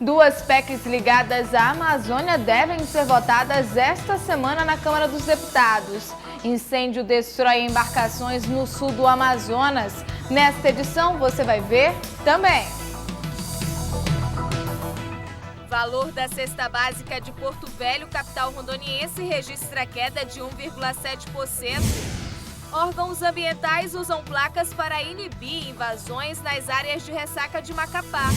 Duas PECs ligadas à Amazônia devem ser votadas esta semana na Câmara dos Deputados. Incêndio destrói embarcações no sul do Amazonas. Nesta edição você vai ver também. Valor da cesta básica de Porto Velho, capital rondoniense, registra queda de 1,7%. Órgãos ambientais usam placas para inibir invasões nas áreas de ressaca de Macapá.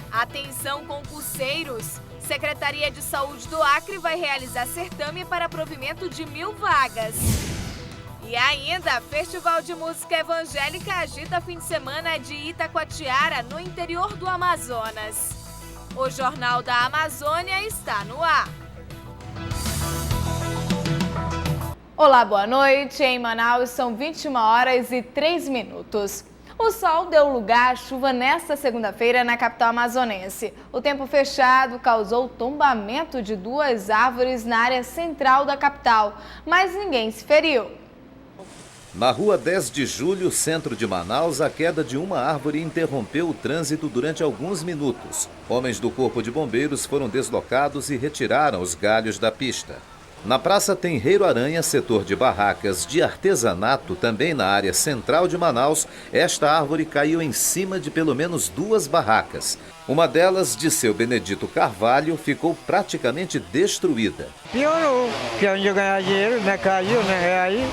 Atenção, concurseiros! Secretaria de Saúde do Acre vai realizar certame para provimento de 1.000 vagas. E ainda, Festival de Música Evangélica agita fim de semana de Itacoatiara, no interior do Amazonas. O Jornal da Amazônia está no ar. Olá, boa noite. Em Manaus são 21h03. O sol deu lugar à chuva nesta segunda-feira na capital amazonense. O tempo fechado causou tombamento de duas árvores na área central da capital, mas ninguém se feriu. Na rua 10 de julho, centro de Manaus, a queda de uma árvore interrompeu o trânsito durante alguns minutos. Homens do Corpo de Bombeiros foram deslocados e retiraram os galhos da pista. Na Praça Tenreiro Aranha, setor de barracas de artesanato, também na área central de Manaus, esta árvore caiu em cima de pelo menos duas barracas. Uma delas, de seu Benedito Carvalho, ficou praticamente destruída. Piorou, porque onde eu ganhar dinheiro, né, caiu, né, aí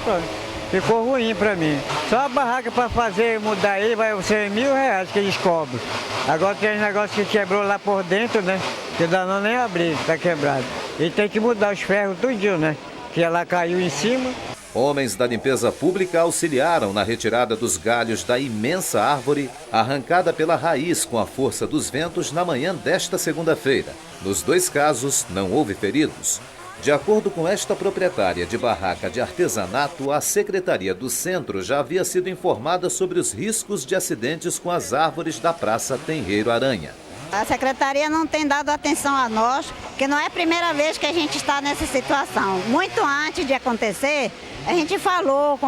ficou ruim para mim. Só a barraca para fazer, mudar ele, vai ser R$1.000 que eles cobram. Agora tem negócio que quebrou lá por dentro, né, que dá não nem abrir, tá quebrado. E tem que mudar os ferros tudinho, né? Que ela caiu em cima. Homens da limpeza pública auxiliaram na retirada dos galhos da imensa árvore, arrancada pela raiz com a força dos ventos na manhã desta segunda-feira. Nos dois casos, não houve feridos. De acordo com esta proprietária de barraca de artesanato, a Secretaria do Centro já havia sido informada sobre os riscos de acidentes com as árvores da Praça Tenreiro Aranha. A Secretaria não tem dado atenção a nós, porque não é a primeira vez que a gente está nessa situação. Muito antes de acontecer, a gente falou,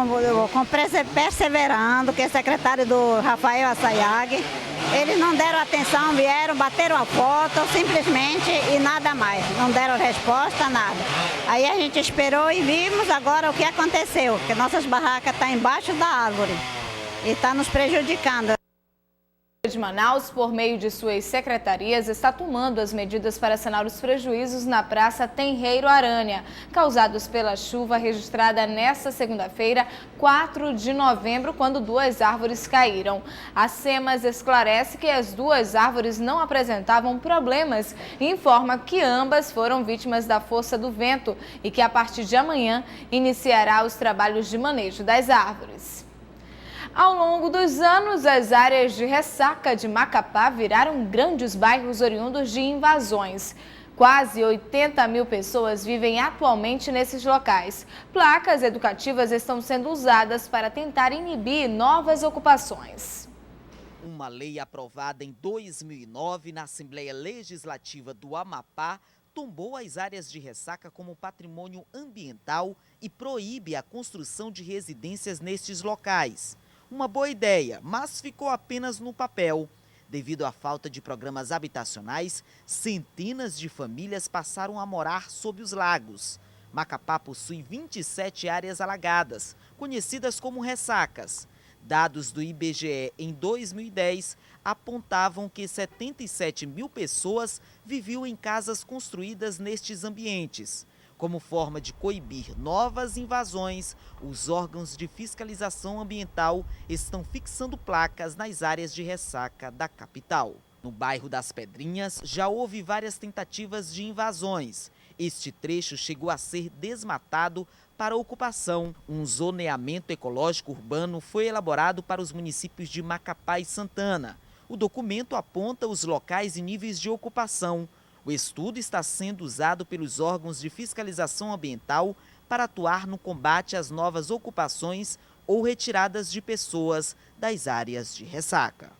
perseverando, que é secretário do Rafael Assayag, eles não deram atenção, vieram, bateram a foto, simplesmente, e nada mais. Não deram resposta, nada. Aí a gente esperou e vimos agora o que aconteceu, que nossas barracas estão embaixo da árvore e está nos prejudicando. De Manaus, por meio de suas secretarias, está tomando as medidas para sanar os prejuízos na Praça Tenreiro Aranha, causados pela chuva registrada nesta segunda-feira, 4 de novembro, quando duas árvores caíram. A SEMAS esclarece que as duas árvores não apresentavam problemas e informa que ambas foram vítimas da força do vento e que a partir de amanhã iniciará os trabalhos de manejo das árvores. Ao longo dos anos, as áreas de ressaca de Macapá viraram grandes bairros oriundos de invasões. Quase 80.000 pessoas vivem atualmente nesses locais. Placas educativas estão sendo usadas para tentar inibir novas ocupações. Uma lei aprovada em 2009 na Assembleia Legislativa do Amapá tombou as áreas de ressaca como patrimônio ambiental e proíbe a construção de residências nestes locais. Uma boa ideia, mas ficou apenas no papel. Devido à falta de programas habitacionais, centenas de famílias passaram a morar sob os lagos. Macapá possui 27 áreas alagadas, conhecidas como ressacas. Dados do IBGE em 2010 apontavam que 77.000 pessoas viviam em casas construídas nestes ambientes. Como forma de coibir novas invasões, os órgãos de fiscalização ambiental estão fixando placas nas áreas de ressaca da capital. No bairro das Pedrinhas, já houve várias tentativas de invasões. Este trecho chegou a ser desmatado para ocupação. Um zoneamento ecológico urbano foi elaborado para os municípios de Macapá e Santana. O documento aponta os locais e níveis de ocupação. O estudo está sendo usado pelos órgãos de fiscalização ambiental para atuar no combate às novas ocupações ou retiradas de pessoas das áreas de ressaca.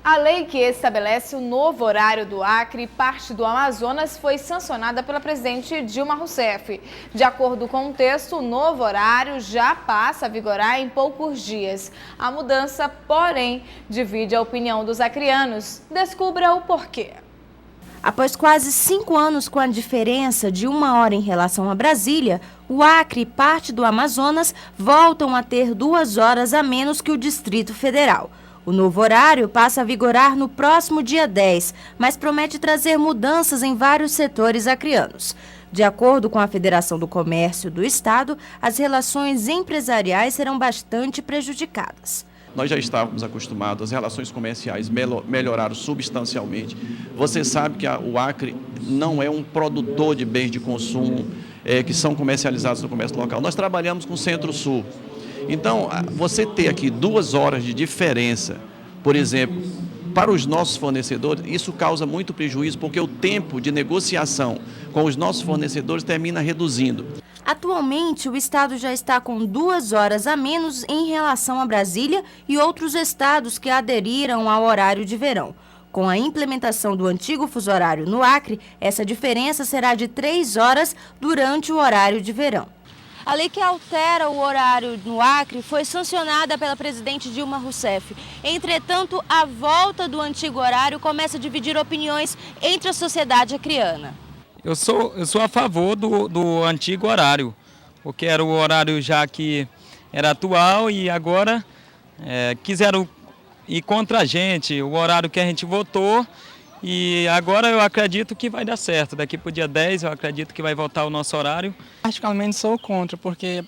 A lei que estabelece o novo horário do Acre e parte do Amazonas foi sancionada pela presidente Dilma Rousseff. De acordo com o texto, o novo horário já passa a vigorar em poucos dias. A mudança, porém, divide a opinião dos acreanos. Descubra o porquê. Após quase 5 anos com a diferença de 1 hora em relação a Brasília, o Acre e parte do Amazonas voltam a ter 2 horas a menos que o Distrito Federal. O novo horário passa a vigorar no próximo dia 10, mas promete trazer mudanças em vários setores acreanos. De acordo com a Federação do Comércio do Estado, as relações empresariais serão bastante prejudicadas. Nós já estávamos acostumados, as relações comerciais melhoraram substancialmente. Você sabe que o Acre não é um produtor de bens de consumo que são comercializados no comércio local. Nós trabalhamos com o Centro-Sul. Então, você ter aqui 2 horas de diferença, por exemplo, para os nossos fornecedores, isso causa muito prejuízo, porque o tempo de negociação com os nossos fornecedores termina reduzindo. Atualmente, o estado já está com 2 horas a menos em relação a Brasília e outros estados que aderiram ao horário de verão. Com a implementação do antigo fuso horário no Acre, essa diferença será de 3 horas durante o horário de verão. A lei que altera o horário no Acre foi sancionada pela presidente Dilma Rousseff. Entretanto, a volta do antigo horário começa a dividir opiniões entre a sociedade acreana. Eu sou a favor do antigo horário, porque era o horário já que era atual e agora quiseram ir contra a gente, o horário que a gente votou. E agora eu acredito que vai dar certo. Daqui para o dia 10 eu acredito que vai voltar o nosso horário. Particularmente sou contra, porque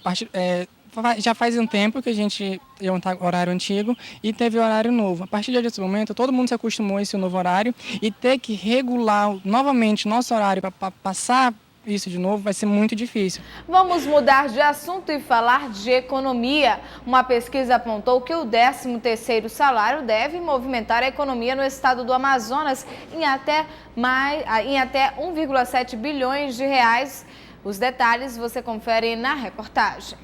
já faz um tempo que a gente ia um horário antigo e teve horário novo. A partir desse momento, todo mundo se acostumou a esse novo horário e ter que regular novamente o nosso horário para passar isso de novo vai ser muito difícil. Vamos mudar de assunto e falar de economia. Uma pesquisa apontou que o 13º salário deve movimentar a economia no estado do Amazonas em até 1,7 bilhões de reais. Os detalhes você confere na reportagem.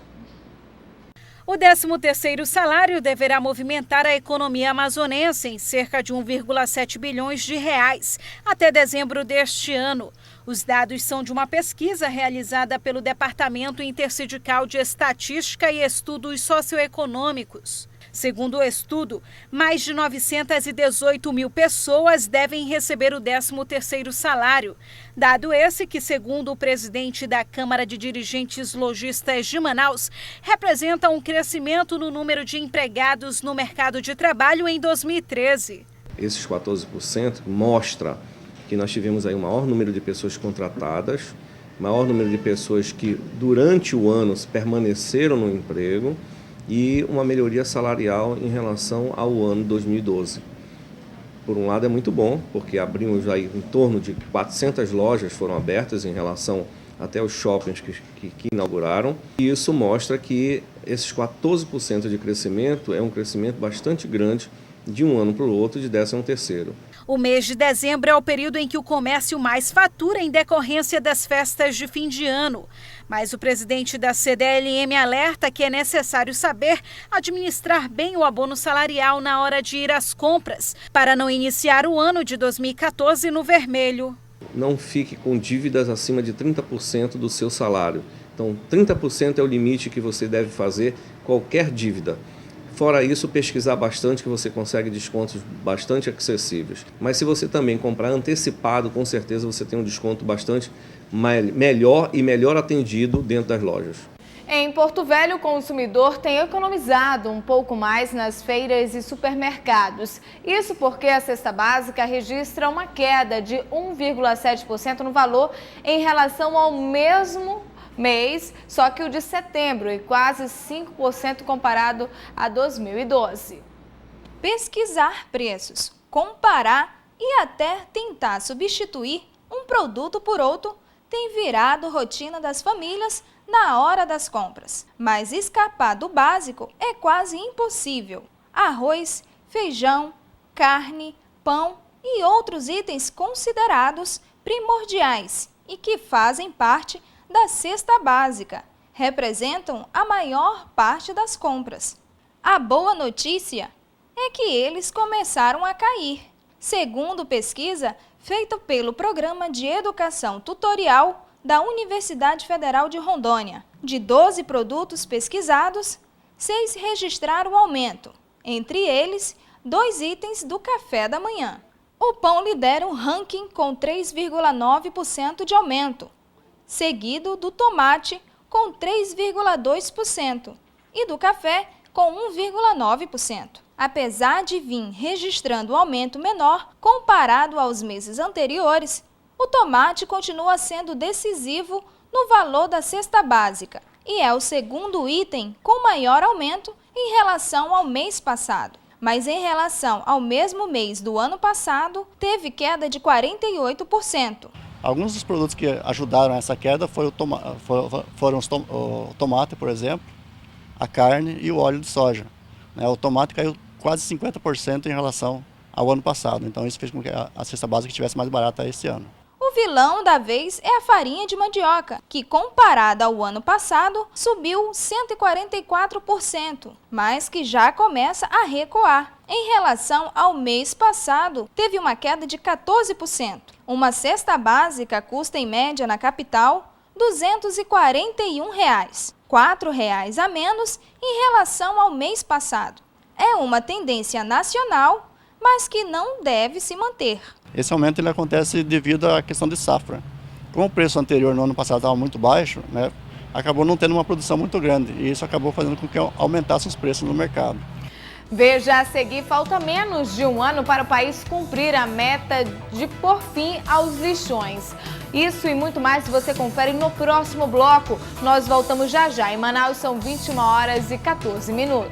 O 13º salário deverá movimentar a economia amazonense em cerca de 1,7 bilhões de reais até dezembro deste ano. Os dados são de uma pesquisa realizada pelo Departamento Intersindical de Estatística e Estudos Socioeconômicos. Segundo o estudo, mais de 918 mil pessoas devem receber o 13º salário. Dado esse que, segundo o presidente da Câmara de Dirigentes Lojistas de Manaus, representa um crescimento no número de empregados no mercado de trabalho em 2013. Esses 14% mostra que nós tivemos aí o maior número de pessoas contratadas, maior número de pessoas que durante o ano permaneceram no emprego e uma melhoria salarial em relação ao ano 2012. Por um lado é muito bom, porque abrimos aí em torno de 400 lojas foram abertas em relação até os shoppings que inauguraram. E isso mostra que esses 14% de crescimento é um crescimento bastante grande de um ano para o outro, de 13º. O mês de dezembro é o período em que o comércio mais fatura em decorrência das festas de fim de ano. Mas o presidente da CDLM alerta que é necessário saber administrar bem o abono salarial na hora de ir às compras, para não iniciar o ano de 2014 no vermelho. Não fique com dívidas acima de 30% do seu salário. Então, 30% é o limite que você deve fazer qualquer dívida. Fora isso, pesquisar bastante que você consegue descontos bastante acessíveis. Mas se você também comprar antecipado, com certeza você tem um desconto bastante melhor e melhor atendido dentro das lojas. Em Porto Velho, o consumidor tem economizado um pouco mais nas feiras e supermercados. Isso porque a cesta básica registra uma queda de 1,7% no valor em relação ao mesmo mês, só que o de setembro, e quase 5% comparado a 2012. Pesquisar preços, comparar e até tentar substituir um produto por outro tem virado rotina das famílias na hora das compras. Mas escapar do básico é quase impossível. Arroz, feijão, carne, pão e outros itens considerados primordiais e que fazem parte da cesta básica, representam a maior parte das compras. A boa notícia é que eles começaram a cair. Segundo pesquisa feita pelo Programa de Educação Tutorial da Universidade Federal de Rondônia, de 12 produtos pesquisados, 6 registraram aumento, entre eles 2 itens do café da manhã. o pão lidera o ranking com 3,9% de aumento, seguido do tomate com 3,2% e do café com 1,9%. Apesar de vir registrando um aumento menor comparado aos meses anteriores, o tomate continua sendo decisivo no valor da cesta básica e é o segundo item com maior aumento em relação ao mês passado. Mas em relação ao mesmo mês do ano passado, teve queda de 48%. Alguns dos produtos que ajudaram essa queda foram o tomate, por exemplo, a carne e o óleo de soja. O tomate caiu quase 50% em relação ao ano passado, então isso fez com que a cesta básica estivesse mais barata esse ano. O vilão da vez é a farinha de mandioca, que comparada ao ano passado subiu 144%, mas que já começa a recuar. Em relação ao mês passado, teve uma queda de 14%. Uma cesta básica custa em média na capital R$ 241, R$ 4 a menos em relação ao mês passado. É uma tendência nacional, mas que não deve se manter. Esse aumento ele acontece devido à questão de safra. Como o preço anterior no ano passado estava muito baixo, acabou não tendo uma produção muito grande e isso acabou fazendo com que aumentasse os preços no mercado. Veja a seguir, falta menos de um ano para o país cumprir a meta de pôr fim aos lixões. Isso e muito mais você confere no próximo bloco. Nós voltamos já já. Em Manaus são 21h14.